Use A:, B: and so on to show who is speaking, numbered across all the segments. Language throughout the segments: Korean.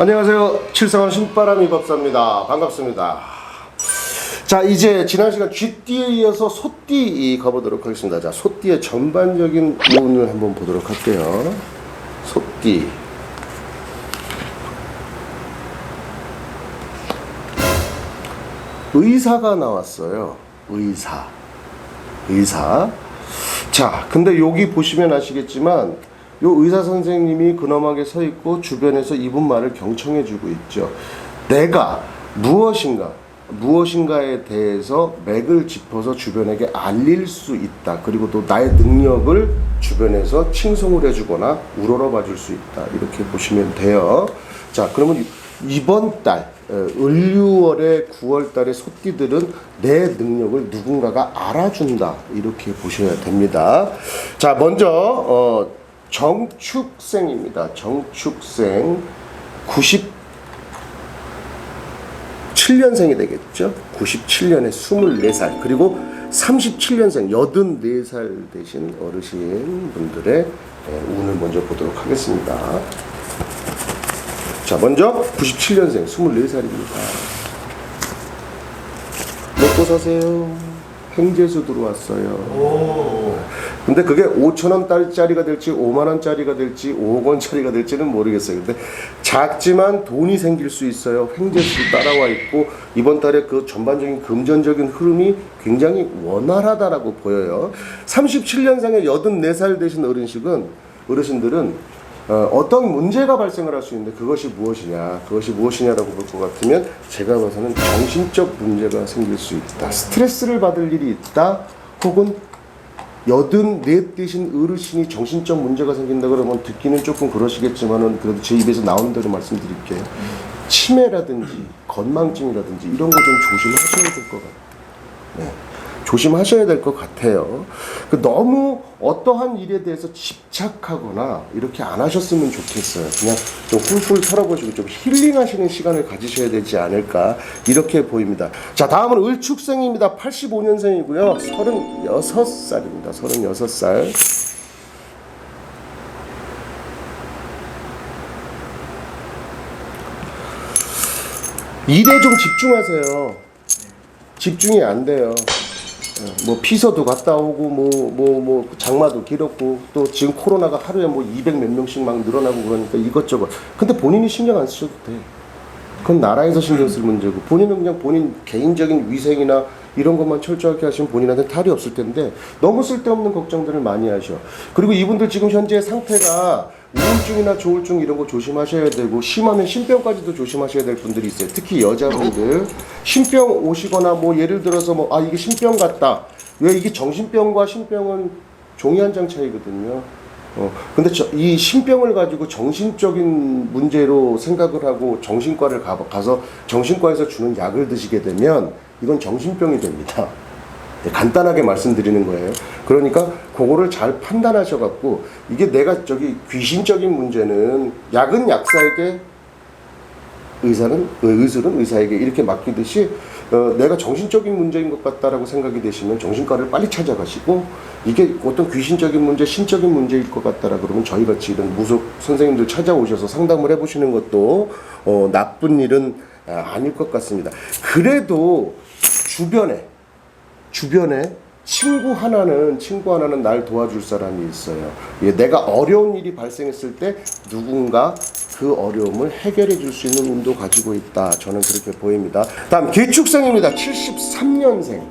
A: 안녕하세요. 칠성원 신바람이 법사입니다. 반갑습니다. 자, 이제 지난 시간 쥐띠에 이어서 소띠 가보도록 하겠습니다. 자, 소띠의 전반적인 운을 한번 보도록 할게요. 소띠. 의사가 나왔어요. 의사. 자, 근데 여기 보시면 아시겠지만 요 의사 선생님이 근엄하게 서 있고 주변에서 이분 말을 경청해 주고 있죠. 내가 무엇인가에 대해서 맥을 짚어서 주변에게 알릴 수 있다. 그리고 또 나의 능력을 주변에서 칭송을 해주거나 우러러봐 줄 수 있다. 이렇게 보시면 돼요. 자, 그러면 이번 달 을유월에 9월달의 소띠들은 내 능력을 누군가가 알아준다. 이렇게 보셔야 됩니다. 자, 먼저 정축생입니다. 정축생 97년생이 되겠죠. 97년에 24살 그리고 37년생 84살 되신 어르신 분들의 운을 먼저 보도록 하겠습니다. 자, 먼저 97년생 24살입니다. 로또 사세요. 횡재수 들어왔어요. 근데 그게 5,000원짜리가 될지 5만원짜리가 될지 5억원짜리가 될지는 모르겠어요. 근데 작지만 돈이 생길 수 있어요. 횡재수 따라와 있고 이번 달에 그 전반적인 금전적인 흐름이 굉장히 원활하다라고 보여요. 37년생의 84살 되신 어르신들은 어떤 문제가 발생을 할 수 있는데 그것이 무엇이냐라고 볼 것 같으면 제가 봐서는 정신적 문제가 생길 수 있다. 스트레스를 받을 일이 있다. 혹은 84 되신 어르신이 정신적 문제가 생긴다 그러면 듣기는 조금 그러시겠지만은 그래도 제 입에서 나오는 대로 말씀드릴게요. 치매라든지 건망증이라든지 이런 거 좀 조심하셔야 될 것 같아요. 네. 조심하셔야 될 것 같아요. 너무 어떠한 일에 대해서 집착하거나 이렇게 안 하셨으면 좋겠어요. 그냥 좀 훌훌 털어보시고 좀 힐링하시는 시간을 가지셔야 되지 않을까 이렇게 보입니다. 자, 다음은 을축생입니다. 85년생이고요. 36살입니다. 36살. 일에 좀 집중하세요. 집중이 안 돼요. 뭐 피서도 갔다 오고 뭐 장마도 길었고 또 지금 코로나가 하루에 뭐 200 몇 명씩 막 늘어나고 그러니까 이것저것. 근데 본인이 신경 안 쓰셔도 돼. 그건 나라에서 신경 쓸 문제고 본인은 그냥 본인 개인적인 위생이나 이런 것만 철저하게 하시면 본인한테 탈이 없을 텐데 너무 쓸데없는 걱정들을 많이 하셔. 그리고 이분들 지금 현재 상태가 우울증이나 조울증 이런 거 조심하셔야 되고 심하면 신병까지도 조심하셔야 될 분들이 있어요. 특히 여자분들 신병 오시거나 뭐 예를 들어서 이게 신병 같다. 왜 이게 정신병과 신병은 종이 한 장 차이거든요. 근데 이 신병을 가지고 정신적인 문제로 생각을 하고 정신과를 가서 정신과에서 주는 약을 드시게 되면 이건 정신병이 됩니다. 네, 간단하게 말씀드리는 거예요. 그러니까 그거를 잘 판단하셔갖고 이게 내가 귀신적인 문제는 약은 약사에게 의술은 의사에게 이렇게 맡기듯이 내가 정신적인 문제인 것 같다라고 생각이 되시면 정신과를 빨리 찾아가시고 이게 어떤 귀신적인 문제, 신적인 문제일 것 같다라 그러면 저희같이 이런 무속 선생님들 찾아오셔서 상담을 해보시는 것도 나쁜 일은 아닐 것 같습니다. 그래도 주변에 친구 하나는 날 도와줄 사람이 있어요. 내가 어려운 일이 발생했을 때 누군가 그 어려움을 해결해 줄 수 있는 운도 가지고 있다. 저는 그렇게 보입니다. 다음 개축생입니다. 73년생.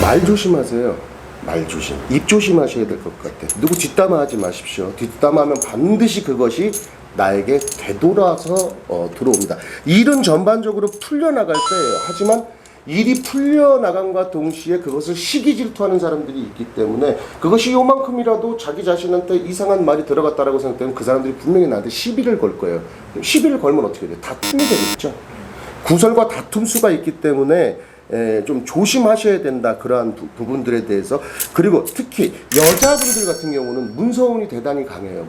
A: 말 조심하세요. 말 조심. 입 조심하셔야 될 것 같아. 누구 뒷담화하지 마십시오. 뒷담화하면 반드시 그것이 나에게 되돌아서 들어옵니다. 일은 전반적으로 풀려나갈 때예요. 하지만 일이 풀려나감과 동시에 그것을 시기 질투하는 사람들이 있기 때문에 그것이 요만큼이라도 자기 자신한테 이상한 말이 들어갔다라고 생각되면 그 사람들이 분명히 나한테 시비를 걸 거예요. 시비를 걸면 어떻게 돼요? 다툼이 되겠죠. 구설과 다툼수가 있기 때문에 좀 조심하셔야 된다. 그러한 부분들에 대해서. 그리고 특히 여자분들 같은 경우는 문서운이 대단히 강해요.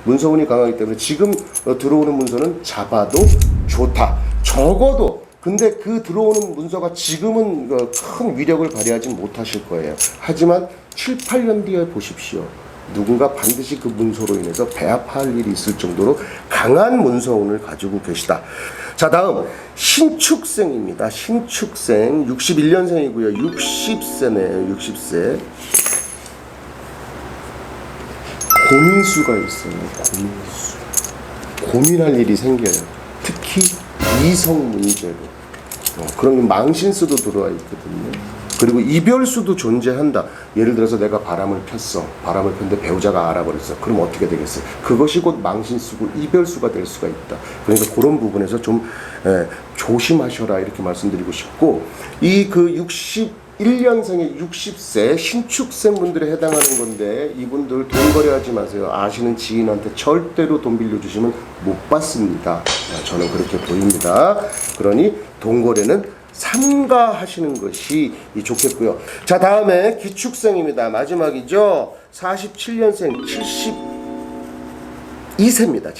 A: 문서운이 강하기 때문에 지금 들어오는 문서는 잡아도 좋다. 적어도 근데 그 들어오는 문서가 지금은 큰 위력을 발휘하지 못하실 거예요. 하지만 7, 8년 뒤에 보십시오. 누군가 반드시 그 문서로 인해서 배합할 일이 있을 정도로 강한 문서운을 가지고 계시다. 자, 다음 신축생입니다. 신축생 61년생이고요. 60세네요. 60세. 고민수가 있어요. 고민수. 고민할 일이 생겨요. 특히 이성 문제로. 그런 망신수도 들어와 있거든요. 그리고 이별수도 존재한다. 예를 들어서 내가 바람을 폈는데 배우자가 알아버렸어. 그럼 어떻게 되겠어요? 그것이 곧 망신수고 이별수가 될 수가 있다. 그러니까 그런 부분에서 좀 조심하셔라 이렇게 말씀드리고 싶고, 이 그 61년생의 60세 신축생 분들에 해당하는 건데, 이분들 돈 거래하지 마세요. 아시는 지인한테 절대로 돈 빌려주시면 못 받습니다. 저는 그렇게 보입니다. 그러니 돈 거래는 삼가하시는 것이 좋겠고요. 자, 다음에 기축생입니다. 마지막이죠. 47년생 72세입니다.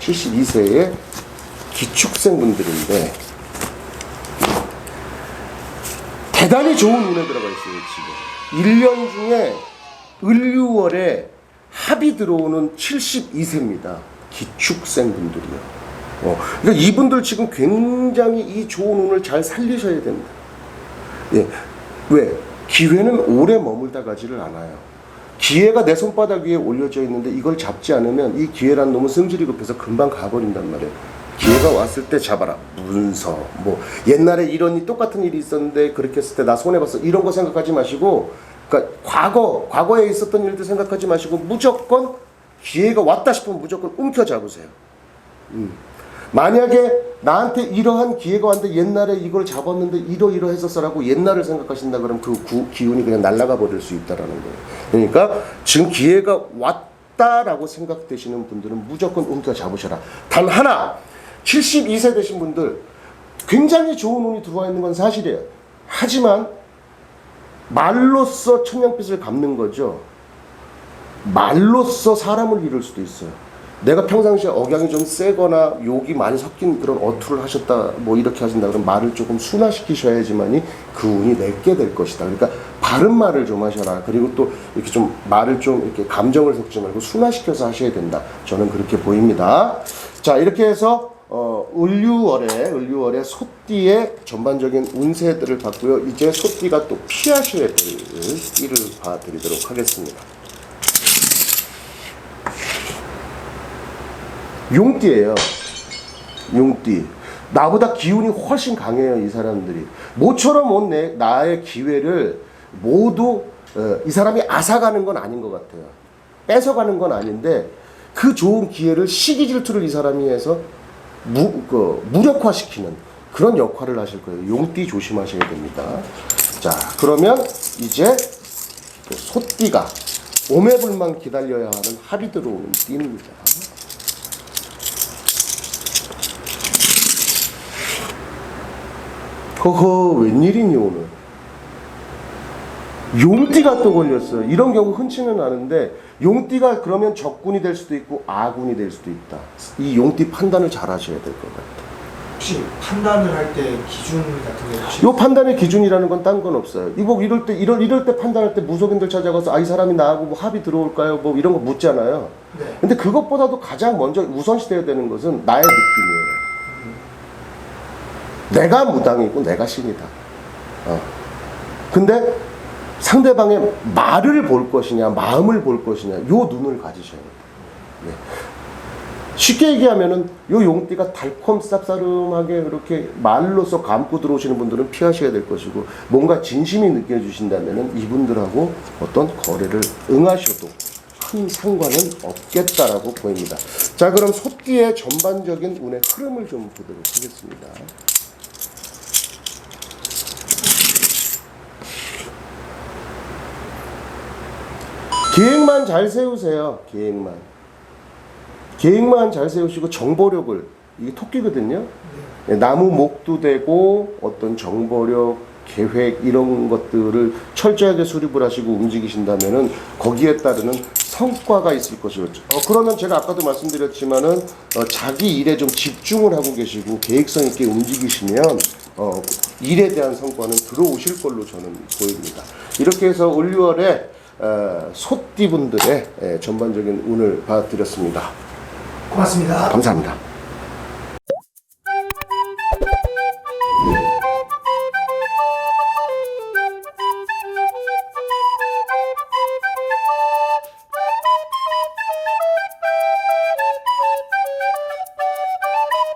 A: 72세의 기축생 분들인데 대단히 좋은 운에 들어가 있어요. 지금 1년 중에 을유월에 합이 들어오는 72세입니다. 기축생 분들이요. 그러니까 이분들 지금 굉장히 이 좋은 운을 잘 살리셔야 됩니다. 예. 왜? 기회는 오래 머물다 가지를 않아요. 기회가 내 손바닥 위에 올려져 있는데 이걸 잡지 않으면 이 기회란 놈은 승질이 급해서 금방 가버린단 말이에요. 기회가 왔을 때 잡아라. 문서, 옛날에 이런 똑같은 일이 있었는데 그렇게 했을 때 나 손해봤어. 이런 거 생각하지 마시고, 그러니까 과거에 있었던 일도 생각하지 마시고, 무조건 기회가 왔다 싶으면 무조건 움켜잡으세요. 만약에 나한테 이러한 기회가 왔는데 옛날에 이걸 잡았는데 이러했었어라고 옛날을 생각하신다 그러면 그 기운이 그냥 날아가 버릴 수 있다라는 거예요. 그러니까 지금 기회가 왔다라고 생각되시는 분들은 무조건 움켜잡으셔라. 단 하나, 72세 되신 분들 굉장히 좋은 운이 들어와 있는 건 사실이에요. 하지만 말로써 천냥빚을 갚는 거죠. 말로써 사람을 잃을 수도 있어요. 내가 평상시에 억양이 좀 세거나 욕이 많이 섞인 그런 어투를 하셨다, 이렇게 하신다 그러면 말을 조금 순화시키셔야지만이 그 운이 내게 될 것이다. 그러니까 바른 말을 좀 하셔라. 그리고 또 이렇게 좀 말을 좀 이렇게 감정을 섞지 말고 순화시켜서 하셔야 된다. 저는 그렇게 보입니다. 자, 이렇게 해서 을유월에 소띠의 전반적인 운세들을 봤고요. 이제 소띠가 또 피하셔야 될 띠를 봐드리도록 하겠습니다. 용띠예요. 용띠. 나보다 기운이 훨씬 강해요. 이 사람들이. 모처럼 온 나의 기회를 모두 이 사람이 앗아가는 건 아닌 것 같아요. 뺏어가는 건 아닌데 그 좋은 기회를 시기 질투를 이 사람이 해서 무력화시키는 그런 역할을 하실 거예요. 용띠 조심하셔야 됩니다. 자, 그러면 이제 소띠가 오매불만 기다려야 하는 합이 들어오는 띠입니다. 허허, 웬일이니 오늘. 용띠가 또 걸렸어요. 이런 경우 흔치는 않은데 용띠가 그러면 적군이 될 수도 있고 아군이 될 수도 있다. 이 용띠 판단을 잘 하셔야 될 것 같아요.
B: 혹시 판단을 할 때 기준 같은 게 혹시?
A: 요 판단의 기준이라는 건 딴 건 없어요. 이럴 때 판단할 때 무속인들 찾아가서 이 사람이 나하고 합이 들어올까요? 이런 거 묻잖아요.
B: 네.
A: 근데 그것보다도 가장 먼저 우선시돼야 되는 것은 나의 느낌이에요. 내가 무당이고 내가 신이다. 근데 상대방의 말을 볼 것이냐 마음을 볼 것이냐 요 눈을 가지셔야 돼요. 네. 쉽게 얘기하면은 요 용띠가 달콤 쌉싸름하게 그렇게 말로써 감고 들어오시는 분들은 피하셔야 될 것이고, 뭔가 진심이 느껴지신다면은 이분들하고 어떤 거래를 응하셔도 큰 상관은 없겠다라고 보입니다. 자, 그럼 소띠의 전반적인 운의 흐름을 좀 보도록 하겠습니다. 계획만 잘 세우세요. 계획만 잘 세우시고 정보력을, 이게 토끼거든요. 나무 목도 되고 어떤 정보력, 계획 이런 것들을 철저하게 수립을 하시고 움직이신다면은 거기에 따르는 성과가 있을 것이죠. 그러면 제가 아까도 말씀드렸지만은 자기 일에 좀 집중을 하고 계시고 계획성 있게 움직이시면 일에 대한 성과는 들어오실 걸로 저는 보입니다. 이렇게 해서 올 6월에 소띠분들의 전반적인 운을 봐드렸습니다.
B: 고맙습니다.
A: 감사합니다.